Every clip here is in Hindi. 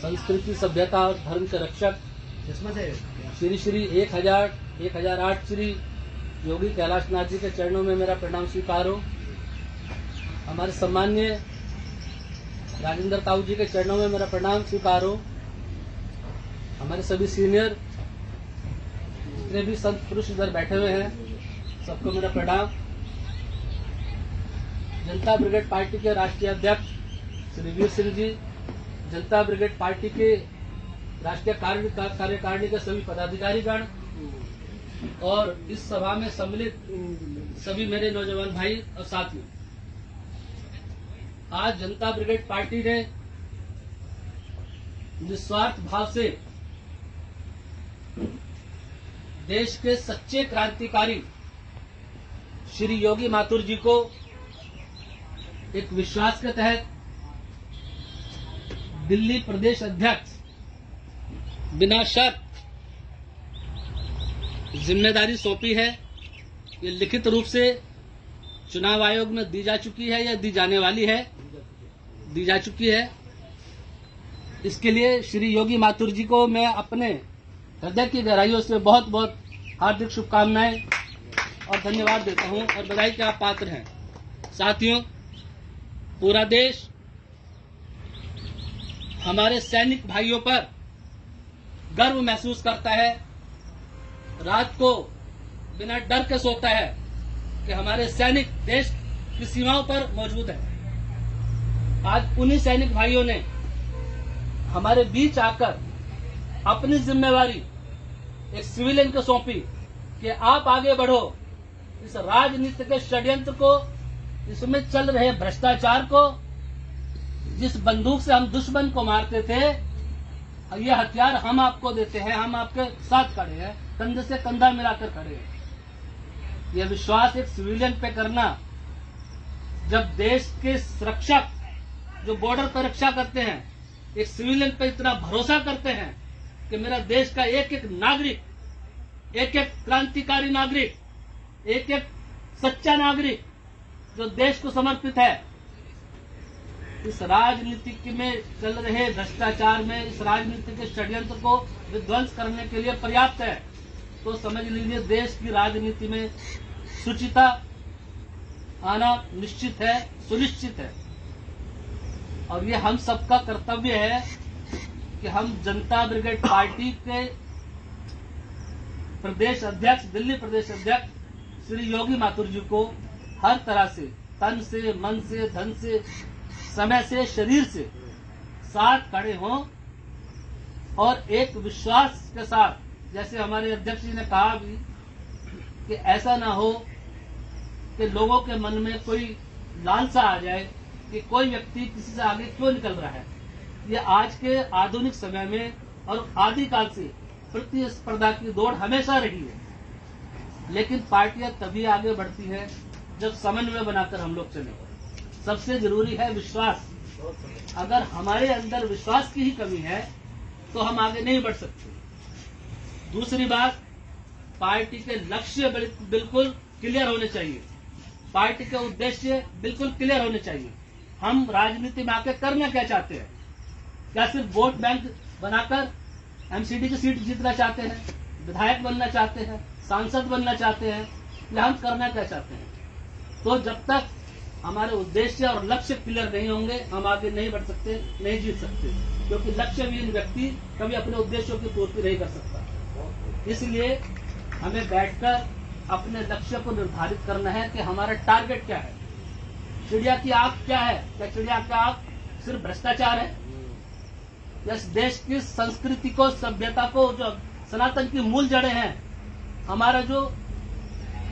संस्कृति, सभ्यता और धर्म के रक्षक श्री श्री 1008 श्री योगी कैलाशनाथ जी के चरणों में मेरा प्रणाम स्वीकार हो। हमारे सम्मान्य राजेंद्र ताऊ जी के चरणों में मेरा प्रणाम स्वीकार हो। हमारे सभी सीनियर जितने भी संत पुरुष इधर बैठे हुए हैं, सबको मेरा प्रणाम। जनता ब्रिगेड पार्टी के राष्ट्रीय अध्यक्ष श्री वीर सिंह जी, जनता ब्रिगेड पार्टी के राष्ट्रीय कार्यकारिणी के सभी पदाधिकारीगण और इस सभा में सम्मिलित सभी मेरे नौजवान भाई और साथियों, आज जनता ब्रिगेड पार्टी ने निस्वार्थ भाव से देश के सच्चे क्रांतिकारी श्री योगी माथुर जी को एक विश्वास के तहत दिल्ली प्रदेश अध्यक्ष बिना शर्त जिम्मेदारी सौंपी है। ये लिखित रूप से चुनाव आयोग में दी जा चुकी है या दी जाने वाली है, दी जा चुकी है। इसके लिए श्री योगी माथुर जी को मैं अपने हृदय की गहराइयों से बहुत बहुत हार्दिक शुभकामनाएं और धन्यवाद देता हूं और बधाई के आप पात्र हैं। साथियों, पूरा देश हमारे सैनिक भाइयों पर गर्व महसूस करता है, रात को बिना डर के सोता है कि हमारे सैनिक देश की सीमाओं पर मौजूद है। आज उन्हीं सैनिक भाइयों ने हमारे बीच आकर अपनी जिम्मेवारी एक सिविलियन को सौंपी कि आप आगे बढ़ो, इस राजनीति के षड्यंत्र को, इसमें चल रहे भ्रष्टाचार को, जिस बंदूक से हम दुश्मन को मारते थे, ये हथियार हम आपको देते हैं, हम आपके साथ खड़े हैं, कंधे से कंधा मिलाकर खड़े हैं। यह विश्वास एक सिविलियन पे करना, जब देश के सुरक्षक जो बॉर्डर पर रक्षा करते हैं एक सिविलियन पे इतना भरोसा करते हैं कि मेरा देश का एक एक नागरिक, एक एक क्रांतिकारी नागरिक, एक एक सच्चा नागरिक जो देश को समर्पित है, इस राजनीति में चल रहे भ्रष्टाचार में, इस राजनीति के षड्यंत्र को विध्वंस करने के लिए पर्याप्त है, तो समझ लीजिए देश की राजनीति में शुचिता आना निश्चित है, सुनिश्चित है। और ये हम सबका कर्तव्य है कि हम जनता ब्रिगेड पार्टी के प्रदेश अध्यक्ष, दिल्ली प्रदेश अध्यक्ष श्री योगी माथुर जी को हर तरह से, तन से, मन से, धन से, समय से, शरीर से साथ खड़े हों और एक विश्वास के साथ, जैसे हमारे अध्यक्ष जी ने कहा भी कि ऐसा ना हो कि लोगों के मन में कोई लालसा आ जाए कि कोई व्यक्ति किसी से आगे क्यों निकल रहा है। ये आज के आधुनिक समय में और आदिकाल से प्रतिस्पर्धा की दौड़ हमेशा रही है, लेकिन पार्टियां तभी आगे बढ़ती है जब समन्वय बनाकर हम लोग चले। सबसे जरूरी है विश्वास। अगर हमारे अंदर विश्वास की ही कमी है तो हम आगे नहीं बढ़ सकते। दूसरी बात, पार्टी के लक्ष्य बिल्कुल क्लियर होने चाहिए, पार्टी के उद्देश्य बिल्कुल क्लियर होने चाहिए। हम राजनीति में आकर करना क्या चाहते हैं? क्या सिर्फ वोट बैंक बनाकर एमसीडी की सीट जीतना चाहते हैं, विधायक बनना चाहते हैं, सांसद बनना चाहते हैं, या हम करना क्या चाहते हैं? तो जब तक हमारे उद्देश्य और लक्ष्य क्लियर नहीं होंगे हम आगे नहीं बढ़ सकते, नहीं जीत सकते, क्योंकि लक्ष्यहीन व्यक्ति कभी अपने उद्देश्यों की पूर्ति नहीं कर सकता। इसलिए हमें बैठकर अपने लक्ष्य को निर्धारित करना है कि हमारा टारगेट क्या है। चिड़िया की आंख क्या है? क्या चिड़िया का आंख सिर्फ भ्रष्टाचार है? या इस देश की संस्कृति को, सभ्यता को, जो सनातन की मूल जड़ें हैं, हमारा जो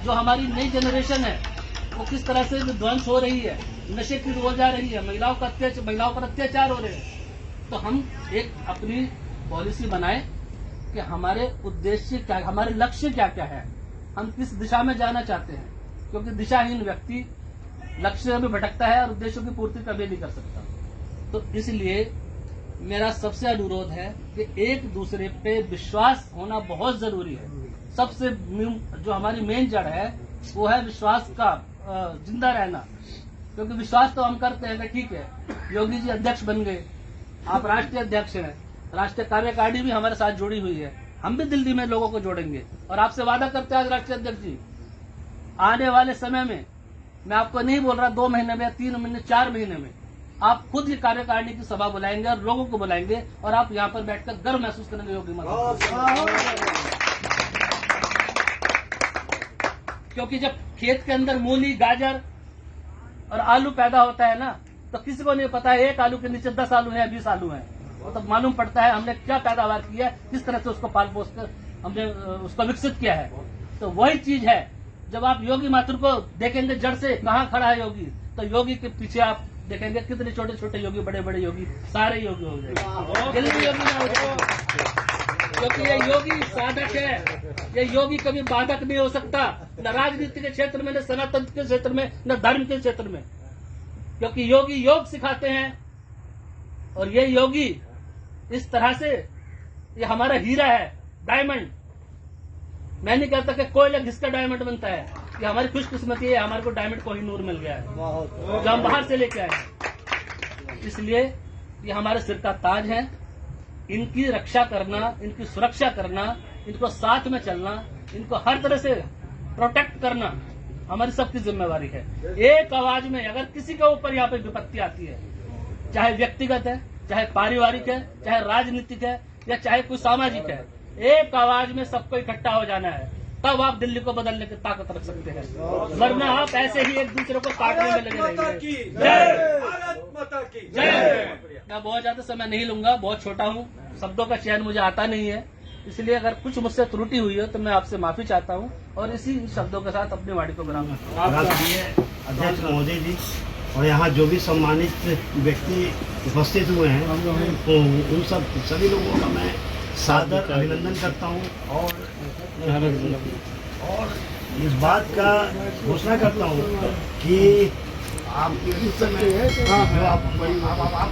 हमारी नई जनरेशन है वो किस तरह से विध्वंस हो रही है, नशे की ओर जा रही है, महिलाओं पर अत्याचार हो रहे हैं, तो हम एक अपनी पॉलिसी बनाएं कि हमारे उद्देश्य क्या, हमारे लक्ष्य क्या क्या है, हम किस दिशा में जाना चाहते हैं। क्योंकि दिशाहीन व्यक्ति लक्ष्य में भटकता है और उद्देश्यों की पूर्ति कभी नहीं कर सकता। तो इसलिए मेरा सबसे अनुरोध है कि एक दूसरे पे विश्वास होना बहुत जरूरी है। सबसे जो हमारी मेन जड़ है वो है विश्वास का जिंदा रहना। क्योंकि विश्वास तो हम करते हैं कि ठीक है, योगी जी अध्यक्ष बन गए, आप राष्ट्रीय अध्यक्ष हैं, राष्ट्रीय कार्यकारिणी भी हमारे साथ जुड़ी हुई है, हम भी दिल्ली में लोगों को जोड़ेंगे और आपसे वादा करते हैं आज राष्ट्रीय अध्यक्ष जी, आने वाले समय में मैं आपको नहीं बोल रहा 2 महीने में, 3 महीने, 4 महीने में आप खुद ही कार्यकारिणी की सभा बुलाएंगे और लोगों को बुलाएंगे और आप यहाँ पर बैठकर गर्व महसूस करेंगे योगी मातुर। क्योंकि जब खेत के अंदर मूली, गाजर और आलू पैदा होता है ना, तो किसी को नहीं पता है एक आलू के नीचे 10 आलू है, 20 आलू है, वो तब मालूम पड़ता है हमने क्या पैदावार की है, किस तरह से उसको पाल पोस कर हमने उसको विकसित किया है। तो वही चीज है, जब आप योगी मातुर को देखेंगे जड़ से कहाँ खड़ा है योगी, तो योगी के पीछे आप देखेंगे कितने छोटे छोटे योगी, बड़े बड़े योगी, सारे योगी हो जाएंगे, योगी ना हो जाएंगे। क्योंकि ये योगी साधक है, ये योगी कभी बाधक नहीं हो सकता, न राजनीति के क्षेत्र में, न सनातन के क्षेत्र में, न धर्म के क्षेत्र में, क्योंकि योगी योग सिखाते हैं। और ये योगी इस तरह से, ये हमारा हीरा है, डायमंड। मैं नहीं कहता कि कोयला घिसका डायमंड बनता है, ये हमारी खुशकिस्मती है, हमारे को डायमंड कोहिनूर मिल गया है जो हम बाहर से लेके आए। इसलिए ये हमारे सिर का ताज है, इनकी रक्षा करना, इनकी सुरक्षा करना, इनको साथ में चलना, इनको हर तरह से प्रोटेक्ट करना हमारी सबकी जिम्मेवारी है। एक आवाज में अगर किसी के ऊपर यहाँ पे विपत्ति आती है, चाहे व्यक्तिगत है, चाहे पारिवारिक है, चाहे राजनीतिक है, या चाहे कोई सामाजिक है, एक आवाज में सबको इकट्ठा हो जाना है, तब आप दिल्ली को बदलने की ताकत रख सकते हैं, वरना आप ऐसे ही एक दूसरे को काटने में लगे रहेंगे। जय। मैं बहुत ज्यादा समय नहीं लूंगा, बहुत छोटा हूँ, शब्दों का चयन मुझे आता नहीं है, इसलिए अगर कुछ मुझसे त्रुटि हुई है तो मैं आपसे माफी चाहता हूँ और इसी शब्दों के साथ अपनी वाणी को विराम देता हूं। अध्यक्ष महोदय जी और यहाँ जो भी सम्मानित व्यक्ति उपस्थित हुए हैं, उन सभी लोगों का मैं सादर अभिनंदन करता हूँ और इस बात का घोषणा करता हूँ कि आप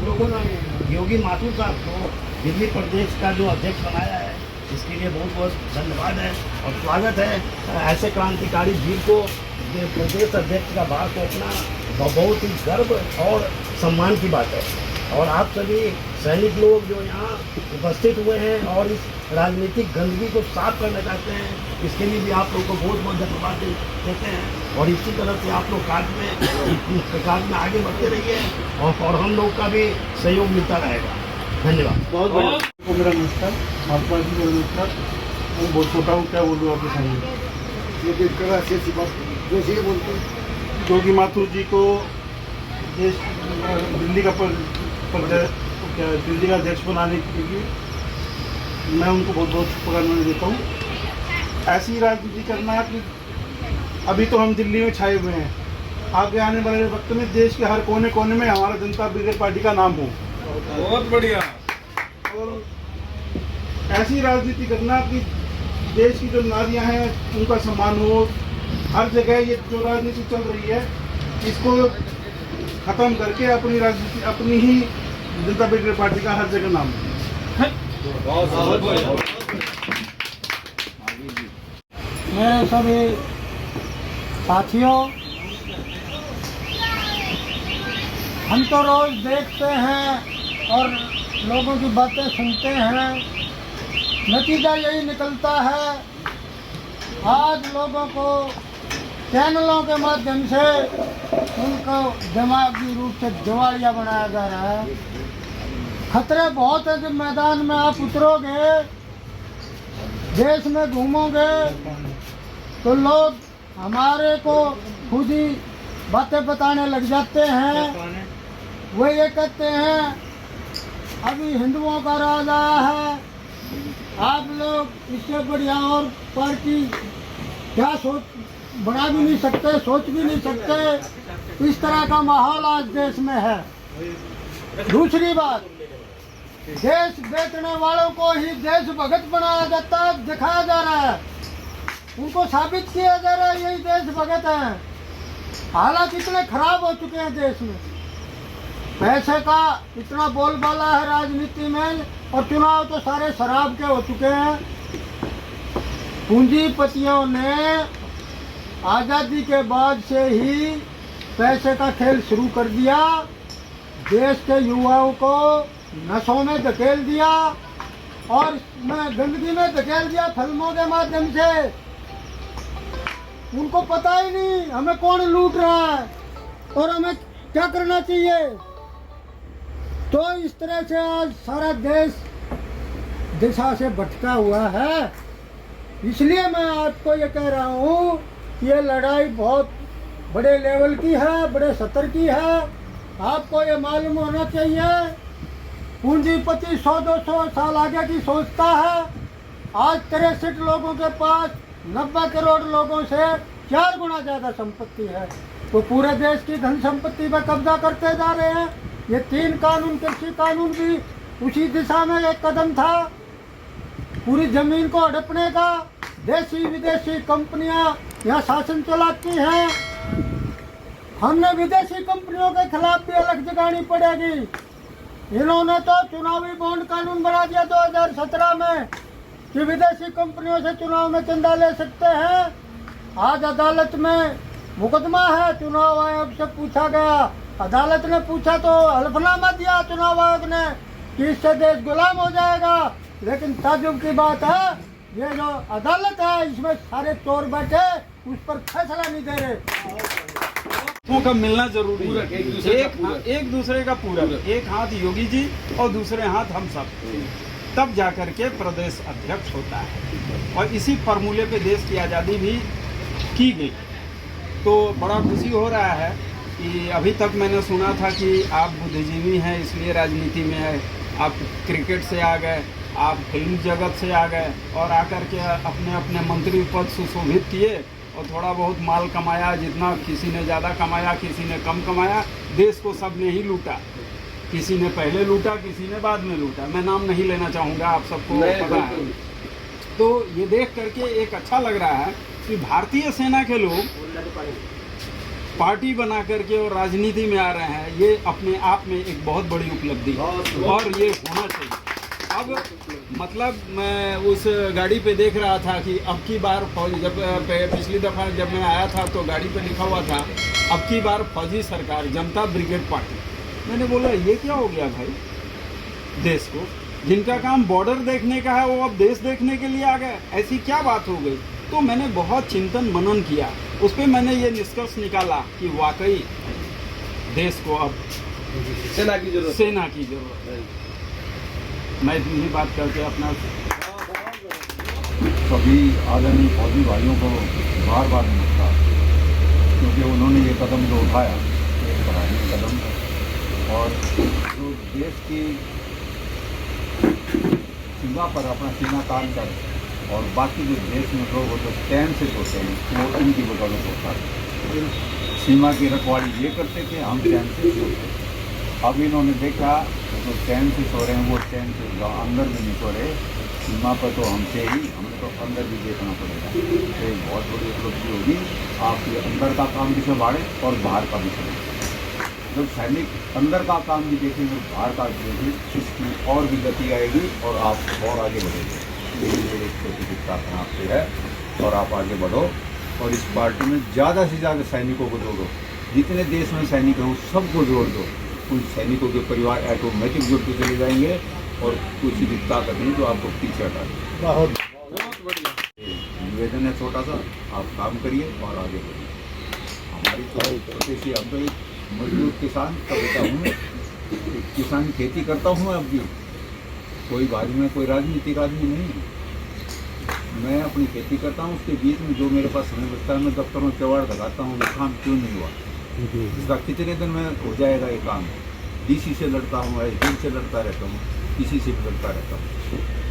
लोगों ने योगी माथुर साहब को दिल्ली प्रदेश का जो अध्यक्ष बनाया है, इसके लिए बहुत बहुत धन्यवाद है और स्वागत है। ऐसे क्रांतिकारी वीर को प्रदेश अध्यक्ष का भार सौंपना बहुत ही गर्व और सम्मान की बात है। और आप सभी सैनिक लोग जो यहाँ उपस्थित हुए हैं और इस राजनीतिक गंदगी को साफ करना चाहते हैं, इसके लिए भी आप लोग को बहुत बहुत धन्यवाद देते हैं। और इसी तरह से आप लोग कार्य में आगे बढ़ते रहिए और हम लोग का भी सहयोग मिलता रहेगा। धन्यवाद। बहुत बहुत मेरा नमस्कार, महात्मा जी मेरा नमस्कार। मैं बहुत छोटा हूँ, क्या बोलूँ आपके सामने। योगी माथुर जी को दिल्ली का दिल्ली का अध्यक्ष बनाने के लिए मैं उनको बहुत बहुत शुभकामनाएं देता हूँ। ऐसी राजनीति करना कि अभी तो हम दिल्ली में छाए हुए हैं, आगे आने वाले वक्त में देश के हर कोने कोने में हमारा जनता ब्रिगेड पार्टी का नाम हो। बहुत बढ़िया। और ऐसी राजनीति करना कि देश की जो नारियां हैं उनका सम्मान हो। हर जगह ये जो राजनीति चल रही है, इसको खत्म करके अपनी राजनीति, अपनी ही जनता ब्रिगेड पार्टी का हर जगह नाम है। मेरे सभी साथियों, हम तो रोज देखते हैं और लोगों की बातें सुनते हैं, नतीजा यही निकलता है आज लोगों को चैनलों के माध्यम से उनको दिमागी रूप से दिवालिया बनाया जा रहा है। खतरे बहुत है। जब मैदान में आप उतरोगे, देश में घूमोगे, तो लोग हमारे को खुद ही बातें बताने लग जाते हैं। वो ये कहते हैं अभी हिंदुओं का राज आया है, आप लोग इससे बढ़िया और पार्टी क्या सोच बना भी नहीं सकते, सोच भी नहीं सकते। इस तरह का माहौल आज देश में है। दूसरी बात, देश बेचने वालों को ही देश भगत बनाया जाता है, दिखाया जा रहा है, उनको साबित किया जा रहा है यही देश भगत है। हालात इतने खराब हो चुके हैं देश में, पैसे का इतना बोलबाला है राजनीति में, और चुनाव तो सारे शराब के हो चुके हैं। पूंजीपतियों ने आज़ादी के बाद से ही पैसे का खेल शुरू कर दिया। देश के युवाओं को नशों में धकेल दिया और मैं गंदगी में धकेल दिया फिल्मों के माध्यम से। उनको पता ही नहीं हमें कौन लूट रहा है और हमें क्या करना चाहिए। तो इस तरह से आज सारा देश दिशा से भटका हुआ है। इसलिए मैं आपको ये कह रहा हूँ कि ये लड़ाई बहुत बड़े लेवल की है, बड़े स्तर की है। आपको ये मालूम होना चाहिए पूंजीपति 100-200 साल आगे की सोचता है। आज 63 लोगों के पास 90 करोड़ लोगों से 4 गुना ज़्यादा संपत्ति है। वो पूरे देश की धन संपत्ति पर कब्जा करते जा रहे हैं। ये 3 कानून, कृषि कानून भी उसी दिशा में एक कदम था, पूरी जमीन को हड़पने का। देशी विदेशी कंपनियां यहाँ शासन चलाती हैं। हमने विदेशी कंपनियों के खिलाफ भी अलग जगानी पड़ेगी। इन्होंने तो चुनावी बॉन्ड कानून बना दिया 2017 में कि विदेशी कंपनियों से चुनाव में चंदा ले सकते हैं। आज अदालत में मुकदमा है, चुनाव आयोग से पूछा गया, अदालत ने पूछा तो हल्फनामा दिया चुनाव आयोग ने कि इससे देश गुलाम हो जाएगा। लेकिन ताज्जुब की बात है, ये जो अदालत है इसमें सारे चोर बैठे, उस पर फैसला नहीं दे रहे। का मिलना जरूरी है। एक दूसरे का पूरक, एक हाथ योगी जी और दूसरे हाथ हम सब, तब जाकर के प्रदेश अध्यक्ष होता है। और इसी फॉर्मूले पे देश की आज़ादी भी की गई। तो बड़ा खुशी हो रहा है कि अभी तक मैंने सुना था कि आप बुद्धिजीवी हैं इसलिए राजनीति में है, आप क्रिकेट से आ गए, आप फिल्म जगत से आ गए और आकर के अपने अपने मंत्री पद सुशोभित किए और थोड़ा बहुत माल कमाया। जितना किसी ने ज़्यादा कमाया, किसी ने कम कमाया, देश को सब ने ही लूटा। किसी ने पहले लूटा, किसी ने बाद में लूटा। मैं नाम नहीं लेना चाहूँगा, आप सबको पता है। तो ये देख करके एक अच्छा लग रहा है कि भारतीय सेना के लोग पार्टी बना करके और राजनीति में आ रहे हैं। ये अपने आप में एक बहुत बड़ी उपलब्धि है और ये होना चाहिए। अब मतलब मैं उस गाड़ी पे देख रहा था कि अब की बार फौजी, जब पिछली दफ़ा जब मैं आया था तो गाड़ी पे लिखा हुआ था अब की बार फौजी सरकार, जनता ब्रिगेड पार्टी। मैंने बोला ये क्या हो गया भाई, देश को जिनका काम बॉर्डर देखने का है वो अब देश देखने के लिए आ गए, ऐसी क्या बात हो गई। तो मैंने बहुत चिंतन मनन किया, उस पर मैंने ये निष्कर्ष निकाला कि वाकई देश को अब सेना की जरूरत है। मैं इतनी बात करके अपना सभी आदरणीय फौजी भाइयों को बार बार नमस्कार, क्योंकि उन्होंने ये कदम जो उठाया एक सराहनीय कदम है और जो देश की सीमा पर अपना सीना तान कर और बाकी जो देश में लोग जो चैन से सोते हैं वो इनकी बदौलत होता है। सीमा की रखवाली ये करते थे, हम चैन से सोते। अब इन्होंने देखा तो चैन से सो रहे हैं, वो चैन से अंदर भी नहीं सो रहे। सीमा पर तो हमसे ही, हमें तो अंदर भी देखना पड़ेगा। तो एक बहुत बड़ी उपलब्धि होगी। आप ये अंदर का काम भी संभालें और बाहर का भी करें। जब सैनिक अंदर का काम भी देखेंगे, बाहर का भी देखेंगे, इसकी और भी गति आएगी और आप और आगे बढ़ेंगे। यही मेरी छोटी सी प्रार्थना आपसे है और आप आगे बढ़ो और इस पार्टी में ज़्यादा से ज़्यादा सैनिकों को जोड़ो। जितने देश में सैनिक हैं उस सबको जोड़ दो। उन सैनिकों के परिवार ऑटोमेटिक जुड़ते चले जाएंगे और कुछ भी ताकत नहीं जो आपको पीछे हटा दें। बहुत निवेदन है छोटा सा, आप काम करिए और आगे बढ़िए। हमारी तो छोटी सी, हम तो एक मजदूर किसान का बेटा हूँ मैं, किसान खेती करता हूँ। अब भी कोई बाजू में कोई राजनीतिक आदमी नहीं है, मैं अपनी खेती करता हूँ। उसके बीच में जो मेरे पास समय बचता है मैं दफ्तर में त्यौहार लगाता हूँ। ये काम क्यों नहीं हुआ, इसका कितने दिन में हो जाएगा ये काम। डीसी से लड़ता हूँ, एसडीएम से लड़ता रहता हूँ, किसी से भी लड़ता रहता हूँ।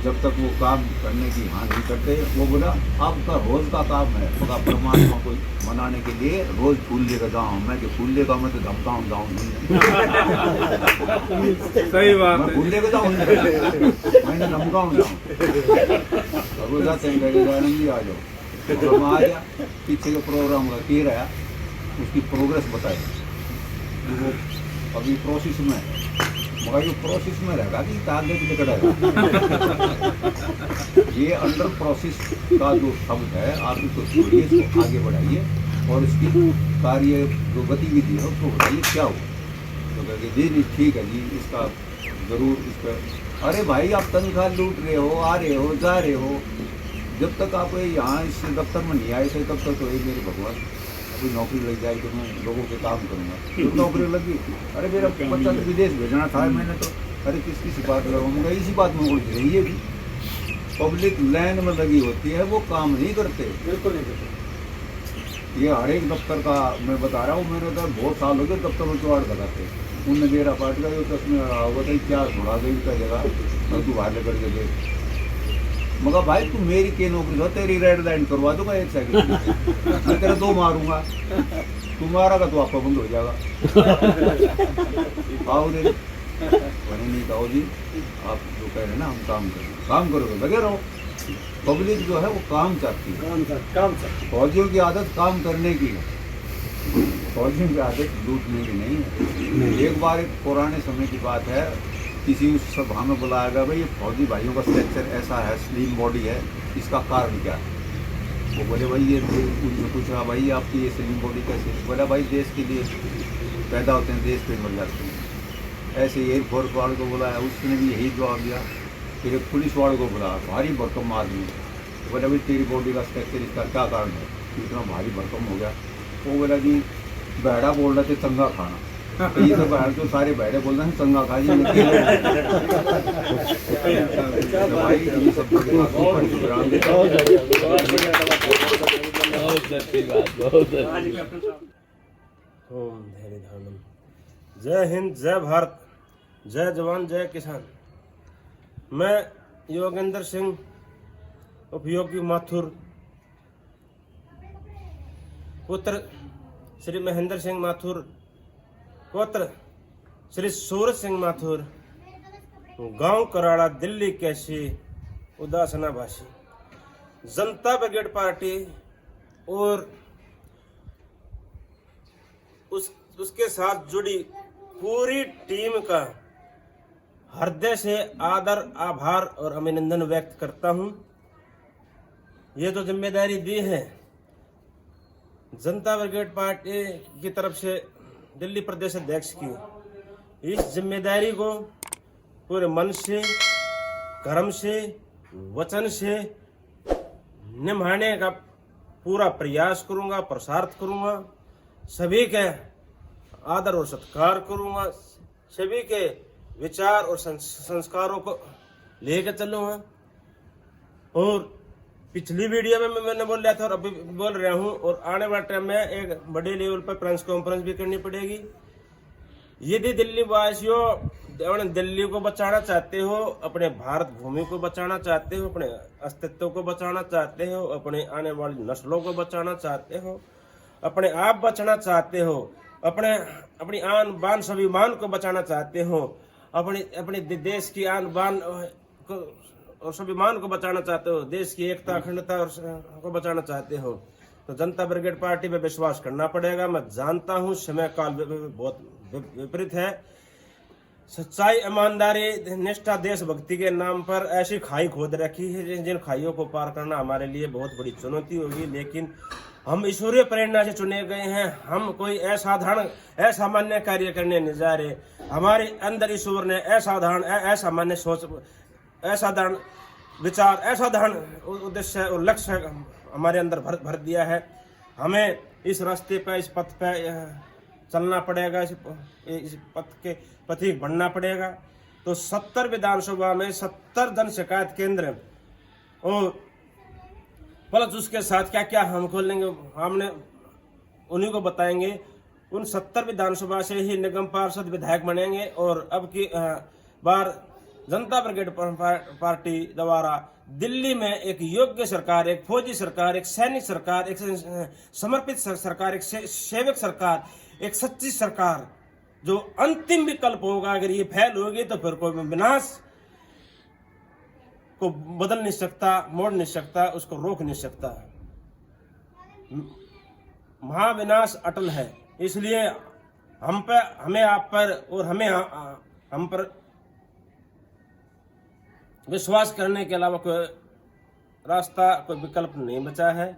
जब तक वो काम करने की हाँ नहीं करते, वो बोला आपका रोज़ का काम है, बोला परमात्मा को मनाने के लिए रोज़ फूल लेकर जाऊँ। मैं कि फूल लेकर मैं तो धमकाऊँ जाऊँ सही बात मैं फूल लेकर जाऊँ, मैंने धमकाऊँ जाऊँ। अब वो जाते हैं जी आ जाओ, और मैं आ गया। पीछे के प्रोग्राम का कह रहा उसकी प्रोग्रेस बताए, वो अभी प्रोसेस में है, मगर ये प्रोसेस में रहेगा कि आगे भी निकलेगा। ये अंडर प्रोसेस का जो शब्द है, आप इसको छोड़िए, इसको आगे बढ़ाइए और इसकी कार्य जो गतिविधि है उसको बताइए क्या हो। तो कहेंगे जी नहीं ठीक है जी, इसका जरूर इस पर। अरे भाई आप तनख्वाह लूट रहे हो, आ रहे हो, जा रहे हो, जब तक आप यहाँ इस दफ्तर में नहीं आए थे तब तक तो ये मेरे भगवान अभी नौकरी लग जाए तो मैं लोगों के काम करूँगा। जब नौकरी लगी, अरे मेरा बच्चा तो विदेश भेजना था, मैंने तो अरे किसकी सिफारिश लगाऊंगा, इसी बात में उलझ रही है भी। पब्लिक लाइन में लगी होती है, वो काम नहीं करते, बिल्कुल नहीं करते। ये हर एक दफ्तर का मैं बता रहा हूँ, मेरे तो बहुत साल हो गए दफ्तर में चौड़ लगाते, उनने मेरा पार्ट का जो तस्में रहा होगा था क्या थोड़ा गई का जगह मैं तू बाहर लेकर के देख, मगर भाई तू मेरी के नौकरी हो, तेरी रेड लाइन करवा दूंगा 1 सेकंड मैं तेरा 2 मारूंगा, तू मारेगा तो आपका बंद हो जाएगा। आओ दे वही नहीं कहो जी, आप जो कह रहे हैं ना हम काम करोगे लगे रहो। पब्लिक जो है वो काम चाहती है, काम फौजियों की आदत काम करने की है, फौजियों की आदत लूटने की नहीं है। एक बार एक पुराने समय की बात है, किसी उस सभा में बुलाया गया, भाई ये फौजी भाइयों का स्ट्रक्चर ऐसा है, स्लिम बॉडी है, इसका कारण क्या है? वो बोले भाई ये उनसे पूछा भाई आपकी ये स्लिम बॉडी कैसे? बोला भाई देश के लिए पैदा होते हैं, देश पे मर जाते हैं। ऐसे एयरफोर्स वाले को बुलाया, उसने भी यही जवाब दिया। फिर एक पुलिस वाले को बुलाया, भारी भरकम आदमी, तो बोला भाई तेरी बॉडी का स्ट्रक्चर इसका क्या कारण है, इतना भारी भरकम हो गया? वो बोला जी बैड़ा बोल रहे थे चंगा खाना, तो ये सब बाहर जो सारे बैठे बोल रहे हैं चंगा खा जी भाई ये सब ओम धैर्य धारणम। जय हिंद, जय भारत, जय जवान, जय किसान। मैं योगेंद्र सिंह उपयोगी माथुर, पुत्र श्री महेंद्र सिंह माथुर, पुत्र श्री सूरज सिंह माथुर, गांव कराड़ा, दिल्ली कैसी, उदासना भाषी, जनता ब्रिगेड पार्टी और उसके साथ जुड़ी पूरी टीम का हृदय से आदर, आभार और अभिनंदन व्यक्त करता हूं। ये तो जिम्मेदारी दी है जनता ब्रिगेड पार्टी की तरफ से दिल्ली प्रदेश अध्यक्ष की, इस जिम्मेदारी को पूरे मन से, कर्म से, वचन से निभाने का पूरा प्रयास करूंगा, प्रसारित करूंगा, सभी के आदर और सत्कार करूंगा, सभी के विचार और संस्कारों को लेकर चलूंगा। और पिछली वीडियो में मैंने बोल रहा था और अभी बोल रहा हूं, और आने वाले टाइम में एक बड़े लेवल पर प्रेस कॉन्फ्रेंस भी करनी पड़ेगी। यदि दिल्ली वासियों दिल्ली को बचाना चाहते हो, अपने भारत भूमि को बचाना चाहते हो, अपने अस्तित्व को बचाना चाहते हो, अपने आने वाली नस्लों को बचाना चाहते हो, अपने आप बचना चाहते हो, अपनी आन बान स्वाभिमान को बचाना चाहते हो, अपने देश की आन बान और स्वाभिमान को बचाना चाहते हो, देश की एकता अखंडता को बचाना चाहते हो, तो जनता ब्रिगेड पार्टी पे विश्वास करना पड़ेगा। मैं जानता हूं समय काल बहुत विपरीत है। सच्चाई, ईमानदारी, निष्ठा, देशभक्ति के नाम पर ऐसी खाई खोद रखी है जिन खाइयों को पार करना हमारे लिए बहुत बड़ी चुनौती होगी। लेकिन हम ईश्वरीय प्रेरणा से चुने गए हैं, हम कोई असाधारण असामान्य कार्य करने नहीं जा रहे। हमारे अंदर ईश्वर ने असाधारण असामान्य सोच, असाधारण विचार, असाधारण उद्देश्य और लक्ष्य हमारे अंदर भर दिया है। हमें इस रास्ते पर, इस पथ पर चलना पड़ेगा, इस पथ के पथिक बनना पड़ेगा। तो 70 विधानसभा में 70 जन शिकायत केंद्र और प्लस उसके साथ क्या क्या हम खोलेंगे, हमने उन्हीं को बताएंगे। उन 70 विधानसभा से ही निगम पार्षद विधायक बनेंगे और अब की बार जनता ब्रिगेड पार्टी द्वारा दिल्ली में एक योग्य सरकार, एक फौजी सरकार, एक सैनिक सरकार, एक समर्पित सरकार, एक सेवक सरकार, एक सच्ची सरकार जो अंतिम विकल्प होगा। अगर ये फैल होगी तो फिर कोई विनाश को बदल नहीं सकता, मोड़ नहीं सकता, उसको रोक नहीं सकता। महाविनाश अटल है, इसलिए हमें आप पर और हम पर विश्वास करने के अलावा कोई रास्ता, कोई विकल्प नहीं बचा है।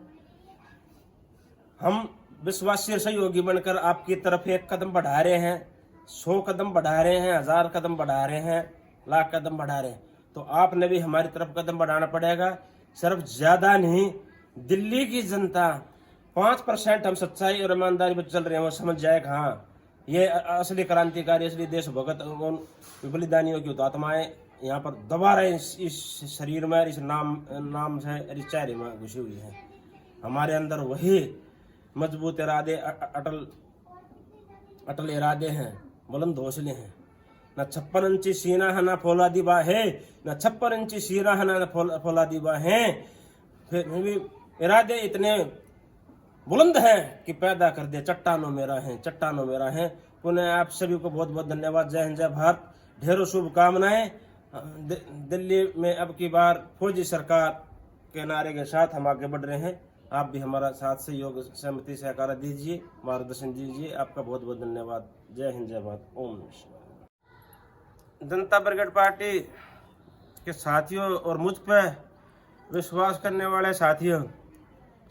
हम विश्वासीय सहयोगी बनकर आपकी तरफ एक कदम बढ़ा रहे हैं। 100 कदम बढ़ा रहे हैं, 1000 कदम बढ़ा रहे हैं, लाख कदम बढ़ा रहे हैं, तो आपने भी हमारी तरफ कदम बढ़ाना पड़ेगा। सिर्फ ज्यादा नहीं, दिल्ली की जनता 5% हम सच्चाई और ईमानदारी पर चल रहे हैं, वो समझ जाए कि हाँ ये असली क्रांतिकारी, असली देशभगत बलिदानियों की आत्माएं यहाँ पर दोबारा इस शरीर में, इस नाम से, इस चेहरे में घुसी हुई है। हमारे अंदर वही मजबूत इरादे, अटल इरादे हैं, बुलंद हौसले हैं। न 56 इंची सीना है, न फौलादी बाहें, न 56 इंची सीना है, न फौलादी बाहें, फिर भी इरादे इतने बुलंद हैं कि पैदा कर दे चट्टानों में राहें, चट्टानों में राहें। पुनः आप सभी को बहुत बहुत धन्यवाद। जय हिंद, जय भारत, ढेरों शुभकामनाएं। दिल्ली में अब की बार फौजी सरकार के नारे के साथ हम आगे बढ़ रहे हैं। आप भी हमारा साथ सहयोग, सहमति, सहकार दीजिए, मार्गदर्शन दीजिए। आपका बहुत बहुत धन्यवाद। जय हिंद, जय भारत। ओम नमः शिवाय। जनता ब्रिगेड पार्टी के साथियों और मुझ पर विश्वास करने वाले साथियों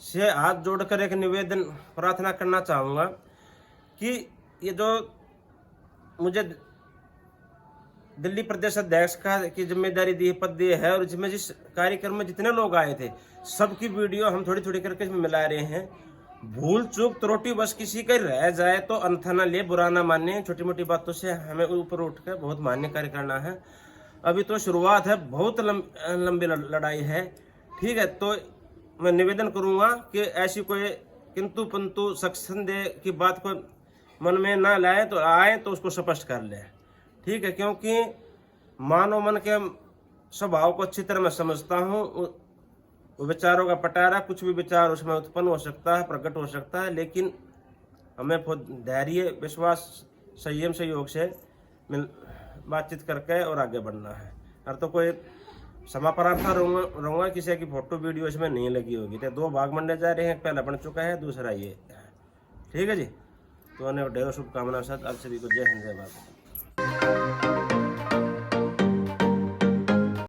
से हाथ जोड़कर एक निवेदन, प्रार्थना करना चाहूँगा कि ये जो मुझे दिल्ली प्रदेश अध्यक्ष की जिम्मेदारी दी, पद दी है, और जिसमें जिस कार्यक्रम में जितने लोग आए थे सबकी वीडियो हम थोड़ी थोड़ी करके इसमें मिला रहे हैं। भूल चूक त्रुटि बस किसी का रह जाए तो अन्यथा न ले, बुरा ना माने। छोटी मोटी बातों से हमें ऊपर उठकर बहुत मान्य कार्य करना है। अभी तो शुरुआत है, बहुत लंबी लड़ाई है, ठीक है। तो मैं निवेदन करूंगा कि ऐसी कोई किंतु पंतु संदेह की बात को मन में ना लाए, तो आए तो उसको स्पष्ट कर ले, ठीक है। क्योंकि मानव मन के स्वभाव को अच्छी तरह मैं समझता हूँ। वो विचारों का पटारा, कुछ भी विचार उसमें उत्पन्न हो सकता है, प्रकट हो सकता है, लेकिन हमें धैर्य, विश्वास, संयम, सहयोग से बातचीत करके और आगे बढ़ना है। और तो कोई क्षमा प्रार्थना रहूँगा किसी की फोटो वीडियो इसमें नहीं लगी होगी। तो 2 भाग मंडे जा रहे हैं, पहला बन चुका है, दूसरा ये, ठीक है जी। तो ढेरों शुभकामनाओं के साथ आप सभी को जय हिंद, जय भारत।